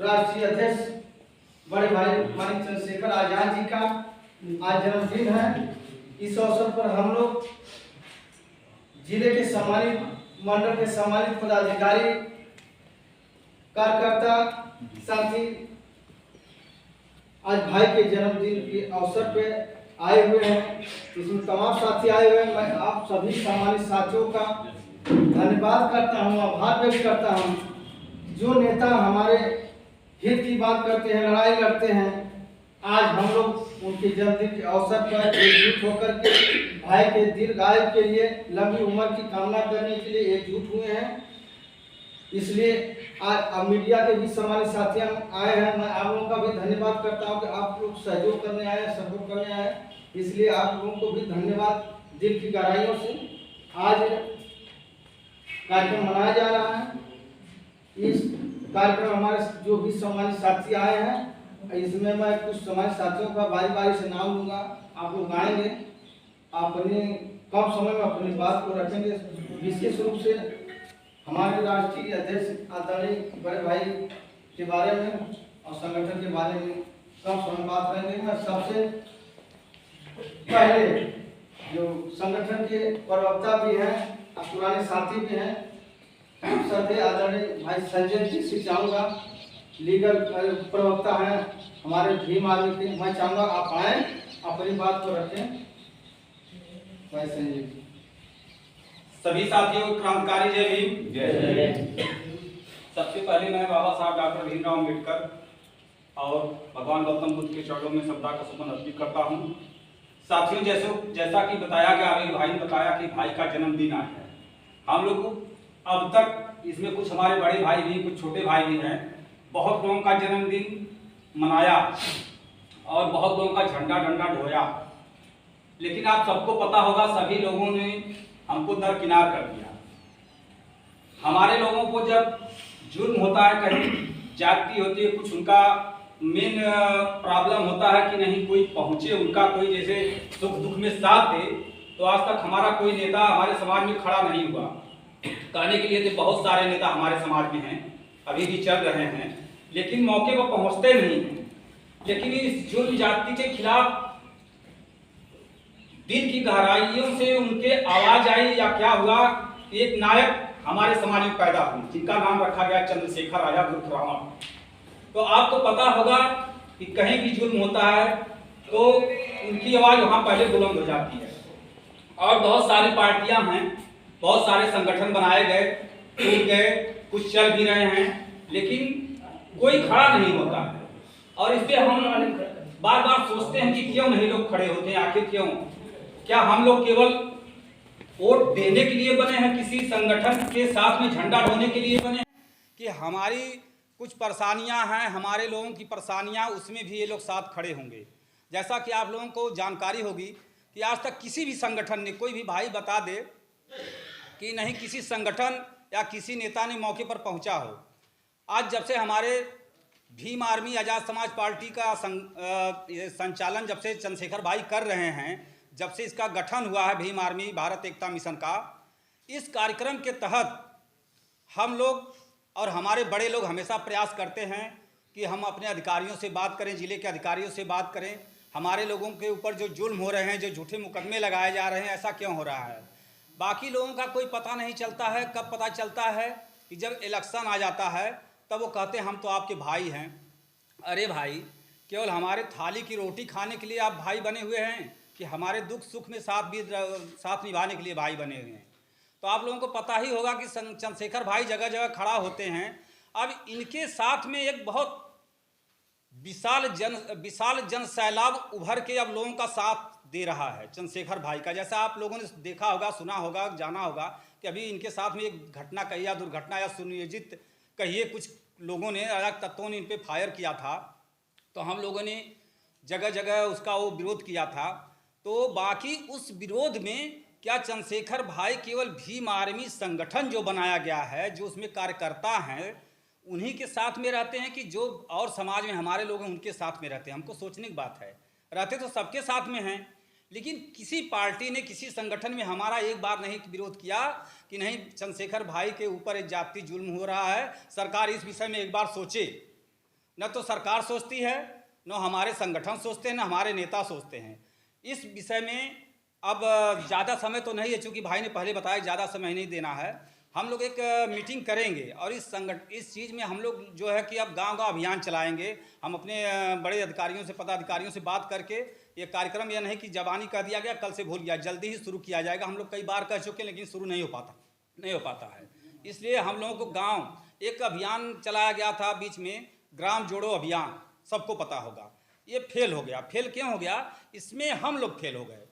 राष्ट्रीय अध्यक्ष बड़े भाई मानिक चंद्रशेखर आजाद जी का आज जन्मदिन है। इस अवसर पर हम लोग जिले के सम्मानित मंडल के सम्मानित पदाधिकारी, कार्यकर्ता साथी आज भाई के जन्मदिन के अवसर पे आए हुए हैं। इसमें तमाम साथी आए हुए हैं। मैं आप सभी सम्मानित साथियों का धन्यवाद करता हूँ, आभार व्यक्त करता हूँ। जो नेता हमारे हित की बात करते हैं, लड़ाई लड़ते हैं, आज हम लोग उनके जन्मदिन के अवसर पर एकजुट होकर के भाई के दीर्घायु के लिए, लंबी उम्र की कामना करने के लिए एकजुट हुए हैं। इसलिए आज मीडिया के भी सम्मानित साथी आए हैं। मैं आप लोगों का भी धन्यवाद करता हूं कि आप लोग सहयोग करने आए, सपोर्ट करने आए, इसलिए आप लोगों को भी धन्यवाद दिल की गहराइयों से। आज कार्यक्रम मनाया जा रहा है। इस कार्यक्रम हमारे जो भी सम्मानित साथी आए हैं, इसमें मैं कुछ सम्मानित साथियों का बारी बारी से नाम लूंगा, आप लोग आएंगे, अपने कम समय में अपनी बात को रखेंगे। विशेष रूप से हमारे राष्ट्रीय अध्यक्ष आदरणीय बड़े भाई के बारे में और संगठन के बारे में कम समय बात करेंगे। मैं सबसे पहले जो संगठन के प्रवक्ता भी हैं और पुराने साथी भी हैं, सभी आदरणीय भाई संजय जी से चाहूँगा, लीगल प्रवक्ता हैं हमारे भीम आर्मी के। मैं चाहूँगा आप आए, अपनी बात को रखें। भाई संजय जी। सभी साथियों को क्रांतिकारी जय भीम। जय। सबसे पहले मैं बाबा साहब डॉक्टर भीमराव अम्बेडकर और भगवान गौतम बुद्ध के चरणों में श्रद्धा का सुमन अर्पित करता हूँ। साथियों, जैसा कि बताया गया, अभी भाई ने बताया कि भाई का जन्मदिन आज है। हम लोग अब तक इसमें कुछ हमारे बड़े भाई भी, कुछ छोटे भाई भी हैं, बहुत लोगों का जन्मदिन मनाया और बहुत लोगों का झंडा डंडा ढोया, लेकिन आप सबको पता होगा सभी लोगों ने हमको दरकिनार कर दिया। हमारे लोगों को जब जुर्म होता है, कहीं जाति होती है, कुछ उनका मेन प्रॉब्लम होता है कि नहीं कोई पहुंचे, उनका कोई जैसे सुख दुख में साथ दे, तो आज तक हमारा कोई नेता हमारे समाज में खड़ा नहीं हुआ। कहने के लिए तो बहुत सारे नेता हमारे समाज में हैं, अभी भी चल रहे हैं, लेकिन मौके पर पहुंचते नहीं हैं। लेकिन इस जुर्म जाति के खिलाफ दिल की गहराइयों से उनके आवाज आई या क्या हुआ, एक नायक हमारे समाज में पैदा हुए जिनका नाम रखा गया चंद्रशेखर आजाद उर्फ रावण। तो आपको पता होगा कि कहीं भी जुर्म होता है तो उनकी आवाज वहां पहले बुलंद हो जाती है। और बहुत सारी पार्टियां हैं, बहुत सारे संगठन बनाए गए, टूट गए, कुछ चल भी रहे हैं, लेकिन कोई खड़ा नहीं होता है। और इस पे हम बार बार सोचते हैं कि क्यों नहीं लोग खड़े होते हैं, आखिर क्यों? क्या हम लोग केवल वोट देने के लिए बने हैं, किसी संगठन के साथ में झंडा ढोने के लिए बने हैं, कि हमारी कुछ परेशानियां हैं, हमारे लोगों की परेशानियां, उसमें भी ये लोग साथ खड़े होंगे? जैसा कि आप लोगों को जानकारी होगी कि आज तक किसी भी संगठन ने, कोई भी भाई बता दे कि नहीं किसी संगठन या किसी नेता ने मौके पर पहुंचा हो। आज जब से हमारे भीम आर्मी आजाद समाज पार्टी का संचालन जब से चंद्रशेखर भाई कर रहे हैं, जब से इसका गठन हुआ है भीम आर्मी भारत एकता मिशन का, इस कार्यक्रम के तहत हम लोग और हमारे बड़े लोग हमेशा प्रयास करते हैं कि हम अपने अधिकारियों से बात करें, जिले के अधिकारियों से बात करें, हमारे लोगों के ऊपर जो जुल्म हो रहे हैं, जो झूठे मुकदमे लगाए जा रहे हैं, ऐसा क्यों हो रहा है? बाकी लोगों का कोई पता नहीं चलता है। कब पता चलता है कि जब इलेक्शन आ जाता है, तब वो कहते हैं हम तो आपके भाई हैं। अरे भाई, केवल हमारे थाली की रोटी खाने के लिए आप भाई बने हुए हैं कि हमारे दुख सुख में साथ निभाने के लिए भाई बने हुए हैं? तो आप लोगों को पता ही होगा कि चंद्रशेखर भाई जगह जगह खड़ा होते हैं। अब इनके साथ में एक बहुत विशाल जन सैलाब उभर के अब लोगों का साथ दे रहा है चंद्रशेखर भाई का। जैसा आप लोगों ने देखा होगा, सुना होगा, जाना होगा कि अभी इनके साथ में एक घटना कही या दुर्घटना या सुनियोजित कहिए, कुछ लोगों ने, अलग तत्वों ने इन पे फायर किया था, तो हम लोगों ने जगह जगह उसका वो विरोध किया था। तो बाकी उस विरोध में क्या चंद्रशेखर भाई केवल भीम आर्मी संगठन जो बनाया गया है, जो उसमें कार्यकर्ता हैं, उन्हीं के साथ में रहते हैं कि जो और समाज में हमारे लोग हैं उनके साथ में रहते हैं? हमको सोचने की बात है। रहते तो सबके साथ में हैं, लेकिन किसी पार्टी ने, किसी संगठन में हमारा एक बार नहीं विरोध किया कि नहीं चंद्रशेखर भाई के ऊपर एक जाति जुल्म हो रहा है, सरकार इस विषय में एक बार सोचे। न तो सरकार सोचती है, न हमारे संगठन सोचते हैं, न हमारे नेता सोचते हैं। इस विषय में अब ज़्यादा समय तो नहीं है, चूँकि भाई ने पहले बताया ज़्यादा समय नहीं देना है। हम लोग एक मीटिंग करेंगे और इस चीज़ में हम लोग जो है कि अब गांव-गांव अभियान चलाएंगे। हम अपने बड़े अधिकारियों से, पदाधिकारियों से बात करके ये कार्यक्रम, यह नहीं कि ज़बानी कह दिया गया कल से भूल गया, जल्दी ही शुरू किया जाएगा। हम लोग कई बार कह चुके हैं लेकिन शुरू नहीं हो पाता है। इसलिए हम लोगों को गाँव एक अभियान चलाया गया था बीच में, ग्राम जोड़ो अभियान, सबको पता होगा। ये फेल हो गया। फेल क्यों हो गया? इसमें हम लोग फेल हो गए।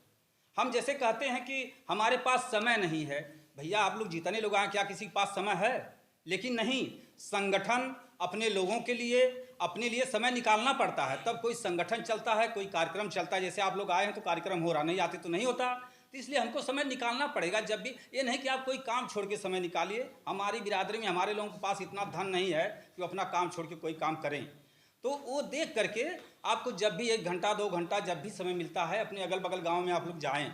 हम जैसे कहते हैं कि हमारे पास समय नहीं है। भैया आप लोग जितने लोग आए, क्या किसी के पास समय है? लेकिन नहीं, संगठन अपने लोगों के लिए, अपने लिए समय निकालना पड़ता है, तब कोई संगठन चलता है, कोई कार्यक्रम चलता है। जैसे आप लोग आए हैं तो कार्यक्रम हो रहा, नहीं आते तो नहीं होता। तो इसलिए हमको समय निकालना पड़ेगा। जब भी ये नहीं कि आप कोई काम छोड़ के समय निकालिए। हमारी बिरादरी में हमारे लोगों के पास इतना धन नहीं है कि वो अपना काम छोड़ के कोई काम करें। तो वो देख करके आपको जब भी 1 घंटा 2 घंटा जब भी समय मिलता है, अपने अगल बगल गांव में आप लोग जाएं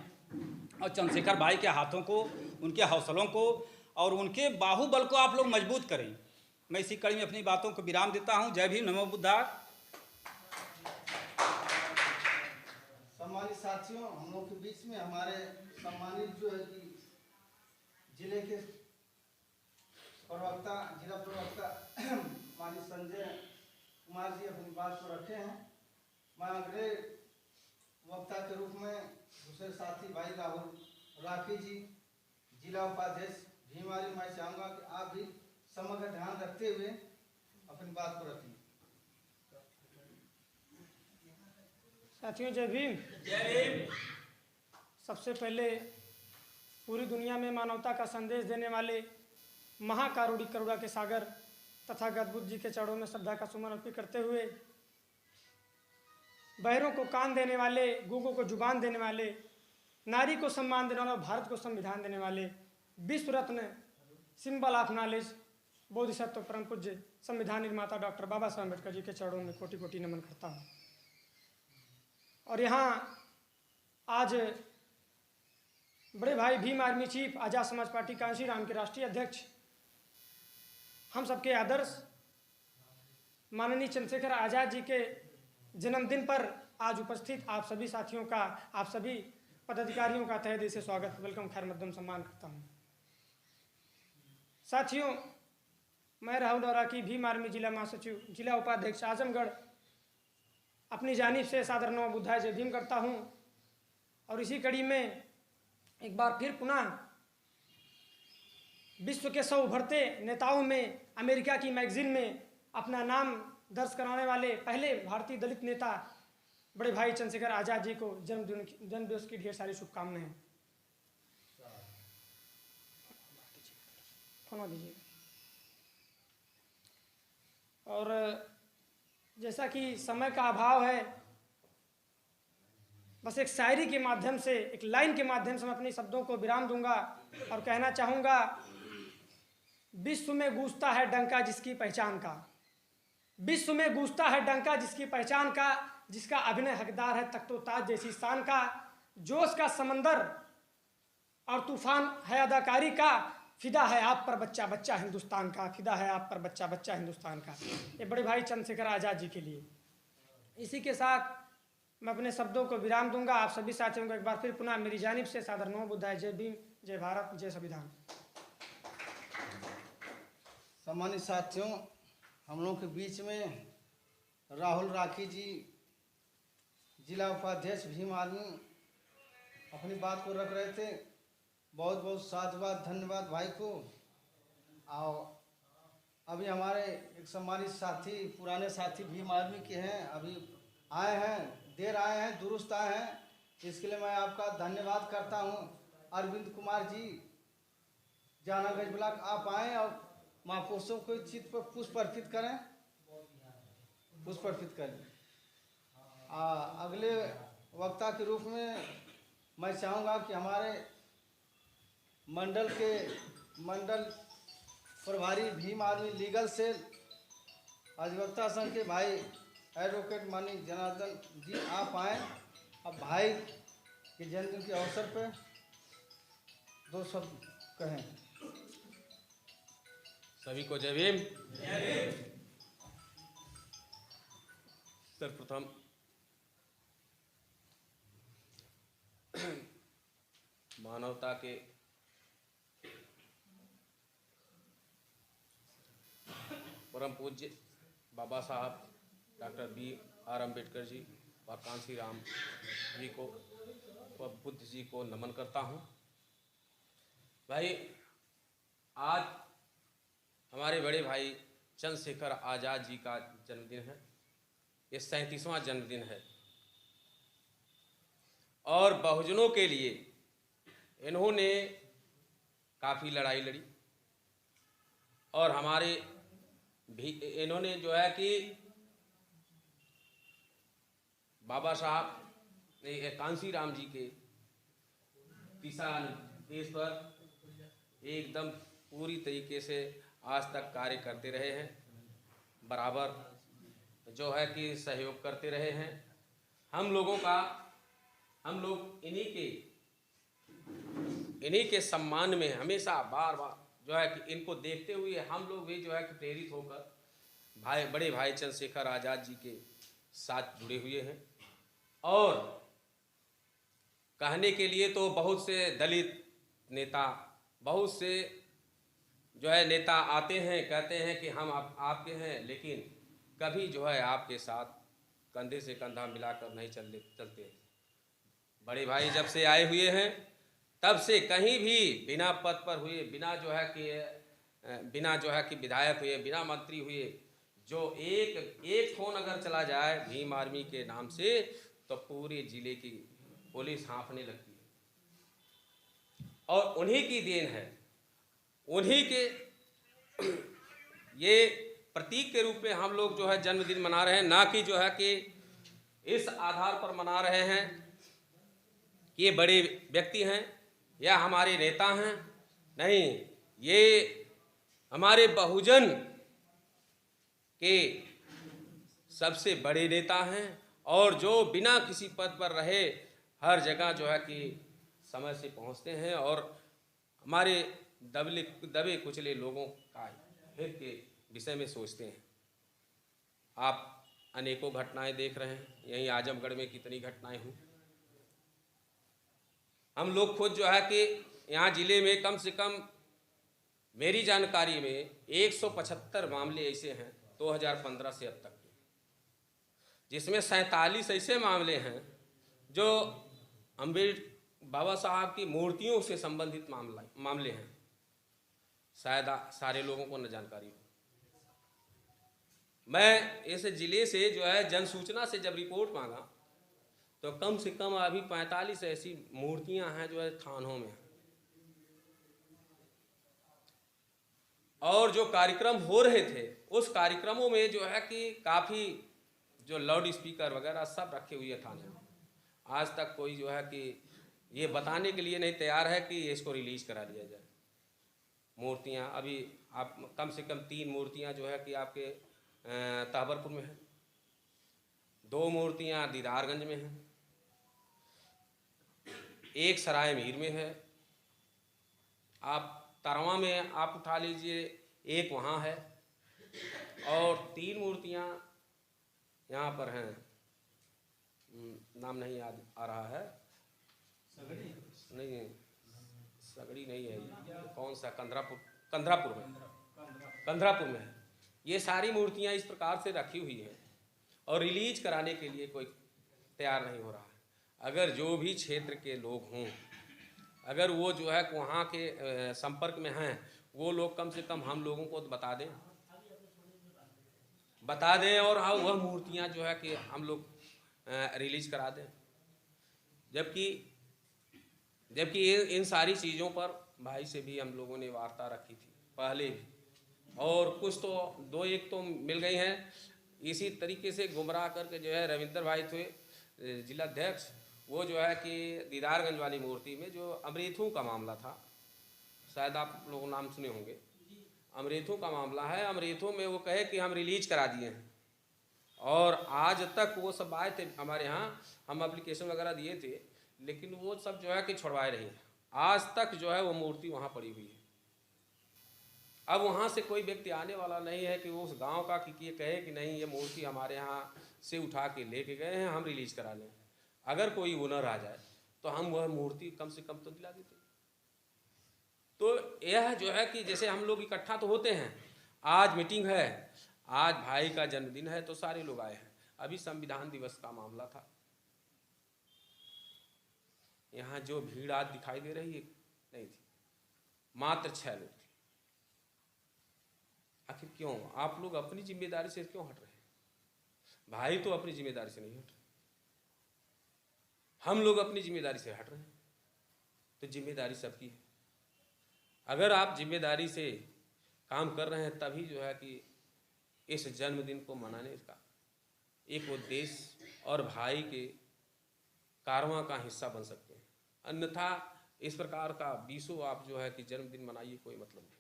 और चंद्रशेखर भाई के हाथों को, उनके हौसलों को और उनके बाहुबल को आप लोग मजबूत करें। मैं इसी कड़ी में अपनी बातों को विराम देता हूं। जय भीम, नमो बुद्धाय। सम्मानित साथियों, हम लोग के बीच में हमारे सम्मानित जो है कि जिले के प्रवक्ता, जिला प्रवक्ता माननीय संजय कुमार जी अपनी बात को रखे हैं। मैं अगले वक्ता के रूप में दूसरे साथी भाई राहुल राखी जी, जिला उपाध्यक्ष भीमारी, मैं चाहूँगा कि आप भी समग्र ध्यान रखते हुए अपनी बात को रखें। साथियों जय भीम। जय भीम। सबसे पहले पूरी दुनिया में मानवता का संदेश देने वाले महाकारुणिक करुणा के सागर तथागत बुद्ध जी के चरणों में श्रद्धा का सुमन अर्पित करते हुए, बहरों को कान देने वाले, गूंगों को जुबान देने वाले, नारी को सम्मान देने वाले, भारत को संविधान देने वाले, विश्व रत्न, सिंबल ऑफ नॉलेज, बोधिसत्व परम पूज्य संविधान निर्माता डॉक्टर बाबा साहब अम्बेडकर जी के चरणों में कोटि कोटि नमन करता हूँ। और यहाँ आज बड़े भाई भीम आर्मी चीफ, आज़ाद समाज पार्टी कांशी राम के राष्ट्रीय अध्यक्ष, हम सबके आदर्श माननीय चंद्रशेखर आज़ाद जी के जन्मदिन पर आज उपस्थित आप सभी साथियों का, आप सभी पदाधिकारियों का तहे दिल से स्वागत, वेलकम, खैर मकदम, सम्मान करता हूँ। साथियों, मैं राहुल राखी, भीम आर्मी जिला महासचिव, जिला उपाध्यक्ष आजमगढ़, अपनी जानिब से सादर नमो बुद्धाय जय भीम करता हूँ। और इसी कड़ी में एक बार फिर पुनः विश्व के 100 उभरते नेताओं में, अमेरिका की मैगजीन में अपना नाम दर्ज कराने वाले पहले भारतीय दलित नेता बड़े भाई चंद्रशेखर आज़ाद जी को जन्म दिवस की ढेर सारी शुभकामनाएं। फोन दीजिएगा। और जैसा कि समय का अभाव है, बस एक शायरी के माध्यम से, एक लाइन के माध्यम से मैं अपने शब्दों को विराम दूंगा और कहना चाहूँगा, विश्व में गूंजता है डंका जिसकी पहचान का, विश्व में गूंजता है डंका जिसकी पहचान का, जिसका अभिनय हकदार है तख्तो ताज जैसी शान का, जोश का समंदर और तूफान है अदाकारी का, फिदा है आप पर बच्चा बच्चा हिंदुस्तान का, फिदा है आप पर बच्चा बच्चा हिंदुस्तान का। ये बड़े भाई चंद्रशेखर आज़ाद जी के लिए। इसी के साथ मैं अपने शब्दों को विराम दूंगा। आप सभी साथियों को एक बार फिर पुनः मेरी जानिब से सादर नमो बुद्धाय जय भीम, जय भारत, जय संविधान। सम्मानित साथियों, हम लोग के बीच में राहुल राखी जी, जिला उपाध्यक्ष भीम आर्मी, अपनी बात को रख रहे थे। बहुत बहुत साधुवाद, धन्यवाद भाई को। और अभी हमारे एक सम्मानित साथी, पुराने साथी भीम आर्मी के हैं, अभी आए हैं, देर आए हैं, दुरुस्त आए हैं, इसके लिए मैं आपका धन्यवाद करता हूं। अरविंद कुमार जी, जानागंज ब्लॉक, आप आएँ और महापुरुषों को चित्त पर पुष्प अर्पित करें, पुष्प अर्पित करें। अगले वक्ता के रूप में मैं चाहूँगा कि हमारे मंडल प्रभारी भीम आर्मी लीगल सेल अधिवक्ता संघ के भाई एडवोकेट माननीय जनार्दन जी, आप आएँ। अब भाई के जन्मदिन के अवसर पर 2 शब्द कहें। सभी को जय भीम। सर्वप्रथम मानवता के परम पूज्य बाबा साहब डॉक्टर B.R. अम्बेडकर जी व कांसी राम जी को व बुद्ध जी को नमन करता हूँ। भाई, आज हमारे बड़े भाई चंद्रशेखर आज़ाद जी का जन्मदिन है। ये 37वां जन्मदिन है और बहुजनों के लिए इन्होंने काफ़ी लड़ाई लड़ी और हमारे भी इन्होंने जो है कि बाबा साहब कांसी राम जी के दिशा निर्देश पर एकदम पूरी तरीके से आज तक कार्य करते रहे हैं, बराबर जो है कि सहयोग करते रहे हैं। हम लोग इन्हीं के सम्मान में हमेशा बार बार जो है कि इनको देखते हुए हम लोग भी जो है कि प्रेरित होकर बड़े भाई चंद्रशेखर आज़ाद जी के साथ जुड़े हुए हैं। और कहने के लिए तो बहुत से दलित नेता, बहुत से जो है नेता आते हैं, कहते हैं कि हम आपके हैं, लेकिन कभी जो है आपके साथ कंधे से कंधा मिलाकर नहीं चलते। बड़े भाई जब से आए हुए हैं तब से कहीं भी बिना पद पर हुए, बिना जो है कि विधायक हुए, बिना मंत्री हुए, जो एक फोन अगर चला जाए भीम आर्मी के नाम से तो पूरे जिले की पुलिस हाँफने लगती है। और उन्हीं की देन है, उन्हीं के ये प्रतीक के रूप में हम लोग जो है जन्मदिन मना रहे हैं, ना कि जो है कि इस आधार पर मना रहे हैं कि ये बड़े व्यक्ति हैं या हमारे नेता हैं। नहीं, ये हमारे बहुजन के सबसे बड़े नेता हैं और जो बिना किसी पद पर रहे हर जगह जो है कि समय से पहुंचते हैं और हमारे दबे कुचले लोगों का हित के विषय में सोचते हैं। आप अनेकों घटनाएं देख रहे हैं, यहीं आजमगढ़ में कितनी घटनाएं हुई। हम लोग खुद जो है कि यहाँ जिले में कम से कम मेरी जानकारी में 175 मामले ऐसे हैं 2015 से अब तक, जिसमें 47 ऐसे मामले हैं जो बाबा साहब की मूर्तियों से संबंधित मामले हैं। शायद सारे लोगों को न जानकारी हो। मैं इस जिले से जो है जन सूचना से जब रिपोर्ट मांगा तो कम से कम अभी 45 ऐसी मूर्तियां हैं जो है थानों में। और जो कार्यक्रम हो रहे थे उस कार्यक्रमों में जो है कि काफ़ी जो लाउड स्पीकर वगैरह सब रखे हुए थाने में। आज तक कोई जो है कि ये बताने के लिए नहीं तैयार है कि इसको रिलीज करा दिया जाए। मूर्तियां अभी आप कम से कम 3 मूर्तियां जो है कि आपके तहबरपुर में है, 2 मूर्तियां दीदारगंज में हैं, 1 सराय मीर में है, आप तरवा में आप उठा लीजिए, 1 वहाँ है और 3 मूर्तियां यहाँ पर हैं, नाम नहीं याद आ रहा है। नहीं, सगड़ी नहीं है, कौन सा कंधरापुर में है। ये सारी मूर्तियाँ इस प्रकार से रखी हुई हैं और रिलीज कराने के लिए कोई तैयार नहीं हो रहा है। अगर जो भी क्षेत्र के लोग हों, अगर वो जो है वहाँ के संपर्क में हैं, वो लोग कम से कम हम लोगों को बता दें और हाँ वह मूर्तियाँ जो है कि हम लोग रिलीज करा दें। जबकि इन सारी चीज़ों पर भाई से भी हम लोगों ने वार्ता रखी थी पहले भी, और कुछ तो 2-1 तो मिल गई हैं। इसी तरीके से गुमराह करके जो है रविंद्र भाई थे जिलाध्यक्ष, वो जो है कि दीदारगंज वाली मूर्ति में जो अमृतों का मामला था, शायद आप लोग नाम सुने होंगे, अमृतों का मामला है। अमृतों में वो कहे कि हम रिलीज करा दिए हैं और आज तक वो सब आए थे हमारे यहाँ, हम एप्लीकेशन वगैरह दिए थे, लेकिन वो सब जो है कि छुड़वाए रही है। आज तक जो है वो मूर्ति वहाँ पड़ी हुई है। अब वहाँ से कोई व्यक्ति आने वाला नहीं है कि वो उस गांव का कि ये कहे कि नहीं ये मूर्ति हमारे यहाँ से उठा के लेके गए हैं, हम रिलीज करा लें। अगर कोई ओनर आ जाए तो हम वह मूर्ति कम से कम तो दिला देते। तो यह जो है कि जैसे हम लोग इकट्ठा तो होते हैं, आज मीटिंग है, आज भाई का जन्मदिन है तो सारे लोग आए हैं। अभी संविधान दिवस का मामला था, यहाँ जो भीड़ आज दिखाई दे रही है नहीं थी, मात्र 6 लोग थे। आखिर क्यों आप लोग अपनी जिम्मेदारी से क्यों हट रहे हैं? भाई तो अपनी जिम्मेदारी से नहीं हट रहे, हम लोग अपनी जिम्मेदारी से हट रहे हैं। तो जिम्मेदारी सबकी है। अगर आप जिम्मेदारी से काम कर रहे हैं तभी जो है कि इस जन्मदिन को मनाने का एक उद्देश्य और भाई के कारवां का हिस्सा बन सकते हैं। अन्यथा इस प्रकार का 20 आप जो है कि जन्मदिन मनाइए, कोई मतलब नहीं।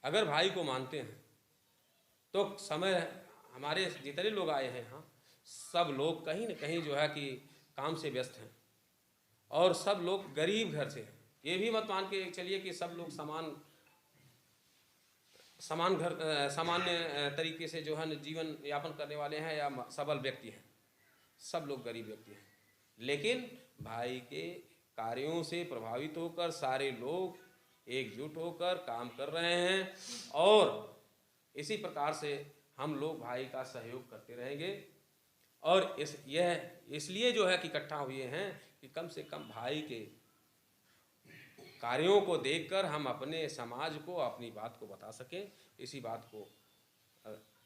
अगर भाई को मानते हैं तो समय हमारे जितने लोग आए हैं यहाँ सब लोग कहीं न कहीं जो है कि काम से व्यस्त हैं और सब लोग गरीब घर से हैं। ये भी मत मान के चलिए कि सब लोग सामान्य तरीके से जो है न जीवन यापन करने वाले हैं या सबल व्यक्ति हैं, सब लोग गरीब व्यक्ति हैं। लेकिन भाई के कार्यों से प्रभावित होकर सारे लोग एकजुट होकर काम कर रहे हैं और इसी प्रकार से हम लोग भाई का सहयोग करते रहेंगे। और इसलिए जो है कि इकट्ठा हुए हैं कि कम से कम भाई के कार्यों को देखकर हम अपने समाज को अपनी बात को बता सकें। इसी बात को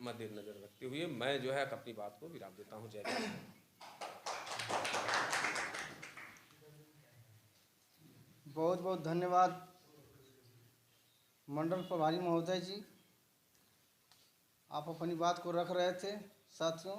मद्देनजर रखते हुए मैं जो है अपनी बात को विराम देता हूँ। जय हिंद। बहुत बहुत धन्यवाद मंडल प्रभारी महोदय जी, आप अपनी बात को रख रहे थे। साथियों